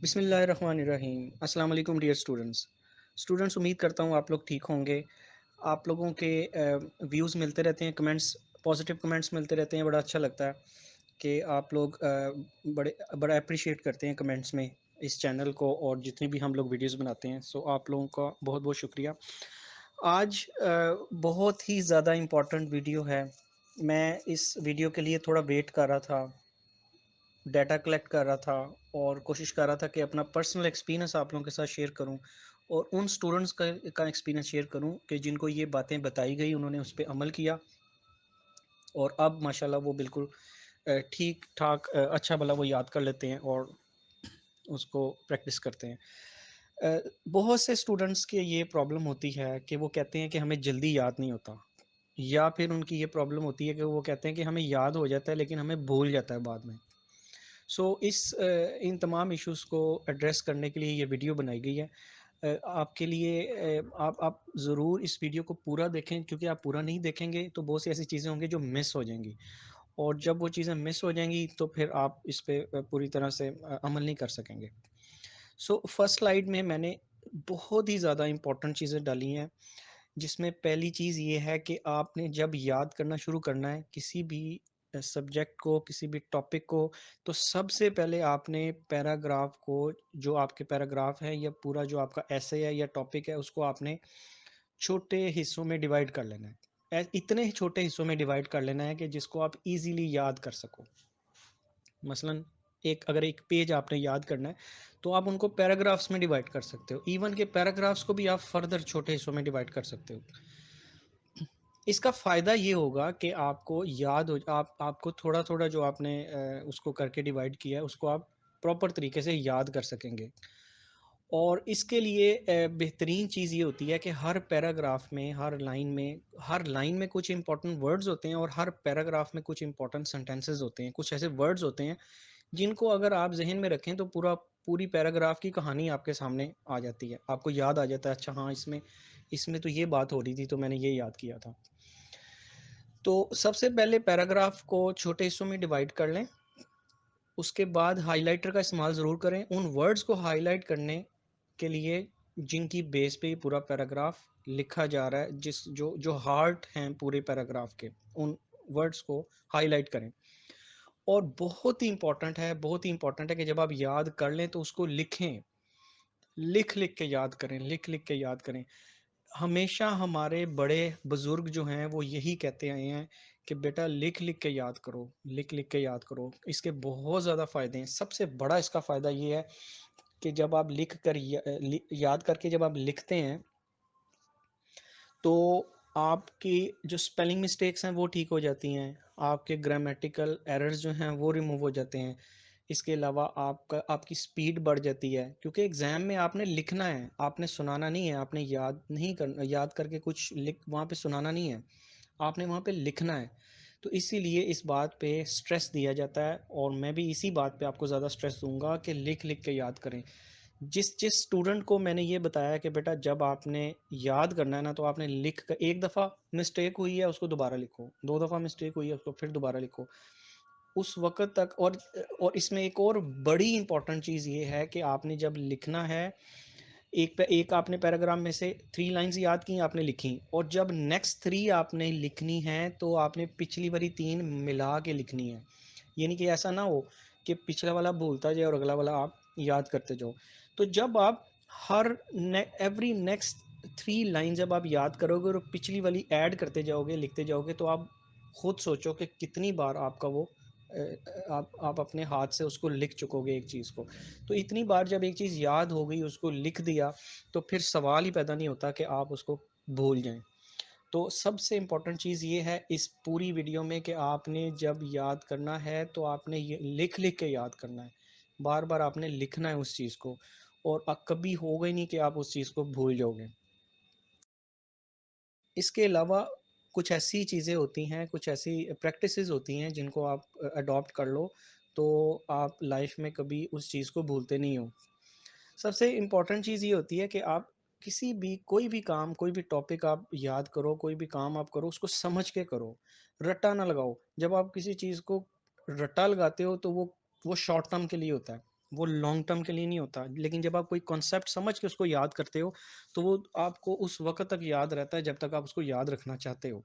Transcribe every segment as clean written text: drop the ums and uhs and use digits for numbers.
बिस्मिल्लाहिर्रहमानिर्रहीम। अस्सलाम वालेकुम डियर स्टूडेंट्स, उम्मीद करता हूँ आप लोग ठीक होंगे। आप लोगों के व्यूज़ मिलते रहते हैं, कमेंट्स, पॉजिटिव कमेंट्स मिलते रहते हैं। बड़ा अच्छा लगता है कि आप लोग बड़ा अप्रिशिएट करते हैं कमेंट्स में इस चैनल को और जितनी भी हम लोग वीडियोस बनाते हैं। सो आप लोगों का बहुत बहुत शुक्रिया। आज बहुत ही ज़्यादा इम्पोर्टेंट वीडियो है। मैं इस वीडियो के लिए थोड़ा वेट कर रहा था, डाटा कलेक्ट कर रहा था और कोशिश कर रहा था कि अपना पर्सनल एक्सपीरियंस आप लोगों के साथ शेयर करूं और उन स्टूडेंट्स का एक्सपीरियंस शेयर करूं कि जिनको ये बातें बताई गई, उन्होंने उस पर अमल किया और अब माशाल्लाह वो बिल्कुल ठीक ठाक, अच्छा भला वो याद कर लेते हैं और उसको प्रैक्टिस करते हैं। बहुत से स्टूडेंट्स के ये प्रॉब्लम होती है कि वो कहते हैं कि हमें जल्दी याद नहीं होता, या फिर उनकी ये प्रॉब्लम होती है कि वो कहते हैं कि हमें याद हो जाता है लेकिन हमें भूल जाता है बाद में। इन तमाम इश्यूज़ को एड्रेस करने के लिए ये वीडियो बनाई गई है। आपके लिए आप ज़रूर इस वीडियो को पूरा देखें, क्योंकि आप पूरा नहीं देखेंगे तो बहुत सी ऐसी चीज़ें होंगी जो मिस हो जाएंगी और जब वो चीज़ें मिस हो जाएंगी तो फिर आप इस पे पूरी तरह से अमल नहीं कर सकेंगे। फर्स्ट स्लाइड में मैंने बहुत ही ज़्यादा इम्पोर्टेंट चीज़ें डाली हैं, जिसमें पहली चीज़ ये है कि आपने जब याद करना शुरू करना है किसी भी सब्जेक्ट को, किसी भी टॉपिक को, तो सबसे पहले आपने पैराग्राफ को, जो आपके पैराग्राफ है या पूरा जो आपका ऐसे है या टॉपिक है, उसको आपने छोटे हिस्सों में डिवाइड कर लेना है। इतने ही छोटे हिस्सों में डिवाइड कर लेना है कि जिसको आप इजीली याद कर सको। मसलन अगर एक पेज आपने याद करना है तो आप उनको पैराग्राफ्स में डिवाइड कर सकते हो। इवन के पैराग्राफ्स को भी आप फर्दर छोटे हिस्सों में डिवाइड कर सकते हो। इसका फ़ायदा ये होगा कि आपको याद हो, आपको थोड़ा थोड़ा जो आपने उसको करके डिवाइड किया है उसको आप प्रॉपर तरीके से याद कर सकेंगे। और इसके लिए बेहतरीन चीज़ ये होती है कि हर पैराग्राफ में, हर लाइन में कुछ इंपॉर्टेंट वर्ड्स होते हैं और हर पैराग्राफ में कुछ इंपॉर्टेंट सेंटेंसेस होते हैं, कुछ ऐसे वर्ड्स होते हैं जिनको अगर आप जहन में रखें तो पूरी पैराग्राफ की कहानी आपके सामने आ जाती है। आपको याद आ जाता है, अच्छा हाँ, इसमें इसमें तो ये बात हो रही थी तो मैंने ये याद किया था। तो सबसे पहले पैराग्राफ को छोटे हिस्सों में डिवाइड कर लें। उसके बाद हाइलाइटर का इस्तेमाल ज़रूर करें उन वर्ड्स को हाईलाइट करने के लिए जिनकी बेस पे पूरा पैराग्राफ लिखा जा रहा है, जिस जो जो हार्ट हैं पूरे पैराग्राफ के, उन वर्ड्स को हाईलाइट करें। और बहुत ही इंपॉर्टेंट है कि जब आप याद कर लें तो उसको लिखें, लिख लिख के याद करें, लिख लिख के याद करें। हमेशा हमारे बड़े बुजुर्ग जो हैं वो यही कहते आए हैं कि बेटा लिख लिख के याद करो, लिख लिख के याद करो। इसके बहुत ज़्यादा फ़ायदे हैं। सबसे बड़ा इसका फ़ायदा ये है कि जब आप याद करके जब आप लिखते हैं तो आपकी जो स्पेलिंग मिस्टेक्स हैं वो ठीक हो जाती हैं, आपके ग्रामेटिकल एरर्स जो हैं वो रिमूव हो जाते हैं। इसके अलावा आपकी स्पीड बढ़ जाती है, क्योंकि एग्ज़ाम में आपने लिखना है, आपने सुनाना नहीं है। आपने याद नहीं करना, याद करके कुछ लिख वहाँ पे सुनाना नहीं है, आपने वहाँ पे लिखना है। तो इसीलिए इस बात पे स्ट्रेस दिया जाता है और मैं भी इसी बात पे आपको ज़्यादा स्ट्रेस दूंगा कि लिख लिख के याद करें। जिस जिस स्टूडेंट को मैंने ये बताया कि बेटा जब आपने याद करना है ना तो आपने लिख कर, एक दफ़ा मिस्टेक हुई है उसको दोबारा लिखो, दो दफ़ा मिस्टेक हुई है उसको फिर दोबारा लिखो, उस वक्त तक। और इसमें एक और बड़ी इंपॉर्टेंट चीज़ ये है कि आपने जब लिखना है, एक आपने पैराग्राफ में से 3 लाइंस याद की, आपने लिखी, और जब नेक्स्ट 3 आपने लिखनी है तो आपने पिछली वाली 3 मिला के लिखनी है। यानी कि ऐसा ना हो कि पिछला वाला भूलता जाए और अगला वाला आप याद करते जाओ। तो जब आप एवरी नेक्स्ट 3 लाइन जब आप याद करोगे और पिछली वाली ऐड करते जाओगे, लिखते जाओगे, तो आप खुद सोचो कि कितनी बार आपका वो आप अपने हाथ से उसको लिख चुकोगे एक चीज़ को। तो इतनी बार जब एक चीज़ याद हो गई, उसको लिख दिया, तो फिर सवाल ही पैदा नहीं होता कि आप उसको भूल जाएं। तो सबसे इम्पोर्टेंट चीज़ ये है इस पूरी वीडियो में कि आपने जब याद करना है तो आपने ये लिख लिख के याद करना है, बार बार आपने लिखना है उस चीज़ को, और कभी होगा ही नहीं कि आप उस चीज़ को भूल जाओगे। इसके अलावा कुछ ऐसी चीज़ें होती हैं, कुछ ऐसी प्रैक्टिसेस होती हैं जिनको आप अडॉप्ट कर लो तो आप लाइफ में कभी उस चीज़ को भूलते नहीं हो। सबसे इम्पोर्टेंट चीज़ ये होती है कि आप किसी भी कोई भी काम, कोई भी टॉपिक आप याद करो, कोई भी काम आप करो, उसको समझ के करो, रट्टा ना लगाओ। जब आप किसी चीज़ को रट्टा लगाते हो तो वो शॉर्ट टर्म के लिए होता है। वो लॉन्ग टर्म के लिए नहीं होता। लेकिन जब आप कोई कॉन्सेप्ट समझ के उसको याद करते हो, तो वो आपको उस वक़्त तक याद रहता है जब तक आप उसको याद रखना चाहते हो।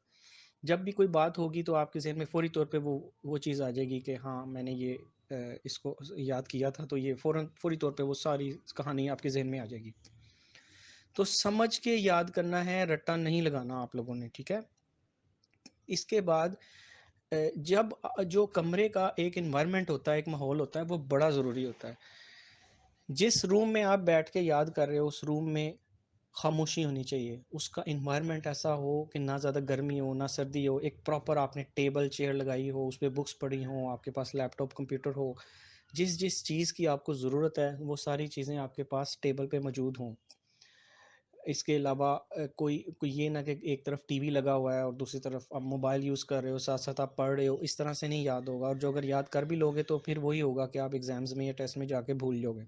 जब भी कोई बात होगी तो आपके ज़हन में फ़ौरी तौर पे वो चीज़ आ जाएगी कि हाँ, मैंने ये इसको याद किया था, तो ये फ़ौरी तौर पे वो सारी कहानी आपके ज़हन में आ जाएगी। तो समझ के याद करना है, रट्टा नहीं लगाना आप लोगों ने, ठीक है? इसके बाद जब जो कमरे का एक एनवायरनमेंट होता है, एक माहौल होता है, वो बड़ा ज़रूरी होता है। जिस रूम में आप बैठ के याद कर रहे हो, उस रूम में खामोशी होनी चाहिए। उसका एनवायरनमेंट ऐसा हो कि ना ज़्यादा गर्मी हो, ना सर्दी हो। एक प्रॉपर आपने टेबल चेयर लगाई हो, उस पे बुक्स पड़ी हों, आपके पास लैपटॉप, कंप्यूटर हो। जिस-जिस चीज़ की आपको ज़रूरत है, वो सारी चीज़ें आपके पास टेबल पे मौजूद हों। इसके अलावा कोई कोई ये ना कि एक तरफ टीवी लगा हुआ है और दूसरी तरफ आप मोबाइल यूज़ कर रहे हो, साथ-साथ आप पढ़ रहे हो, इस तरह से नहीं याद होगा, और जो अगर याद कर भी लोगे तो फिर वही होगा कि आप एग्ज़ाम्स में या टेस्ट में जाके भूल जाओगे।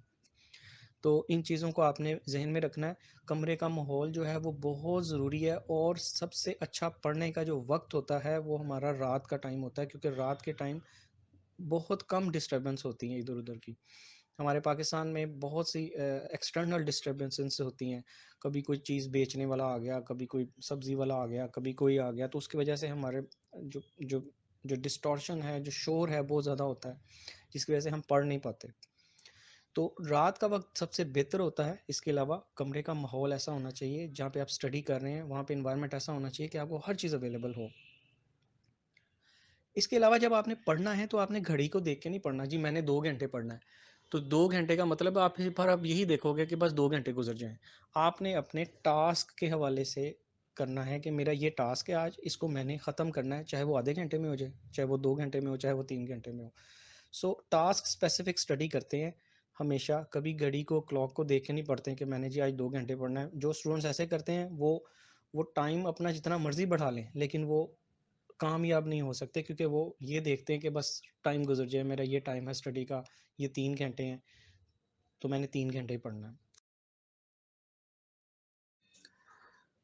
तो इन चीज़ों को आपने ज़हन में रखना है। कमरे का माहौल जो है वो बहुत ज़रूरी है, और सबसे अच्छा पढ़ने का जो वक़्त होता है वो हमारा रात का टाइम होता है, क्योंकि रात के टाइम बहुत कम डिस्टर्बेंस होती हैं इधर-उधर की। हमारे पाकिस्तान में बहुत सी एक्सटर्नल डिस्टर्बेंसेस होती हैं। कभी कोई चीज़ बेचने वाला आ गया, कभी कोई सब्ज़ी वाला आ गया, कभी कोई आ गया, तो उसकी वजह से हमारे जो जो जो डिस्टॉर्शन है, जो शोर है, बहुत ज़्यादा होता है, जिसकी वजह से हम पढ़ नहीं पाते। तो रात का वक़्त सबसे बेहतर होता है। इसके अलावा कमरे का माहौल ऐसा होना चाहिए, जहाँ पे आप स्टडी कर रहे हैं, वहाँ पे एनवायरनमेंट ऐसा होना चाहिए कि आपको हर चीज़ अवेलेबल हो। इसके अलावा जब आपने पढ़ना है तो आपने घड़ी को देख के नहीं पढ़ना, जी मैंने 2 घंटे पढ़ना है। तो 2 घंटे का मतलब आप फिर पर आप यही देखोगे कि बस 2 घंटे गुज़र जाएँ। आपने अपने टास्क के हवाले से करना है कि मेरा ये टास्क है आज, इसको मैंने ख़त्म करना है, चाहे वो आधे घंटे में हो जाए, चाहे वो 2 घंटे में हो, चाहे वो 3 घंटे में हो। सो टास्क स्पेसिफिक स्टडी करते हैं हमेशा, कभी घड़ी को, क्लॉक को देख के नहीं पढ़ते हैं कि मैंने जी आज 2 घंटे पढ़ना है। जो स्टूडेंट्स ऐसे करते हैं वो टाइम अपना जितना मर्ज़ी बढ़ा लें, लेकिन वो कामयाब नहीं हो सकते, क्योंकि वो ये देखते हैं कि बस टाइम गुज़र जाए, मेरा ये टाइम है स्टडी का, ये 3 घंटे हैं, तो मैंने 3 घंटे ही पढ़ना है।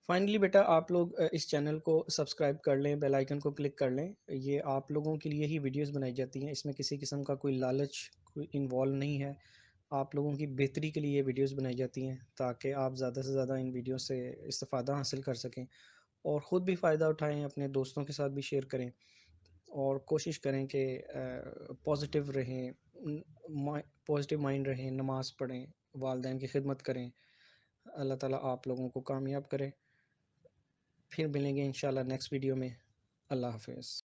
फाइनली बेटा आप लोग इस चैनल को सब्सक्राइब कर लें, बेल आइकन को क्लिक कर लें। ये आप लोगों के लिए ही वीडियोज़ बनाई जाती हैं, इसमें किसी किस्म का कोई लालच कोई इन्वॉल्व नहीं है। आप लोगों की बेहतरी के लिए ये वीडियोज़ बनाई जाती हैं, ताकि आप ज़्यादा से ज़्यादा इन वीडियो से इस्तिफ़ादा हासिल कर सकें और ख़ुद भी फ़ायदा उठाएँ, अपने दोस्तों के साथ भी शेयर करें। और कोशिश करें कि पॉज़िटिव रहें, पॉज़िटिव माइंड रहें, नमाज़ पढ़ें, वालिदैन की खिदमत करें। अल्लाह ताला आप लोगों को कामयाब करे। फिर मिलेंगे इंशाल्लाह नेक्स्ट वीडियो में। अल्लाह हाफ़िज़।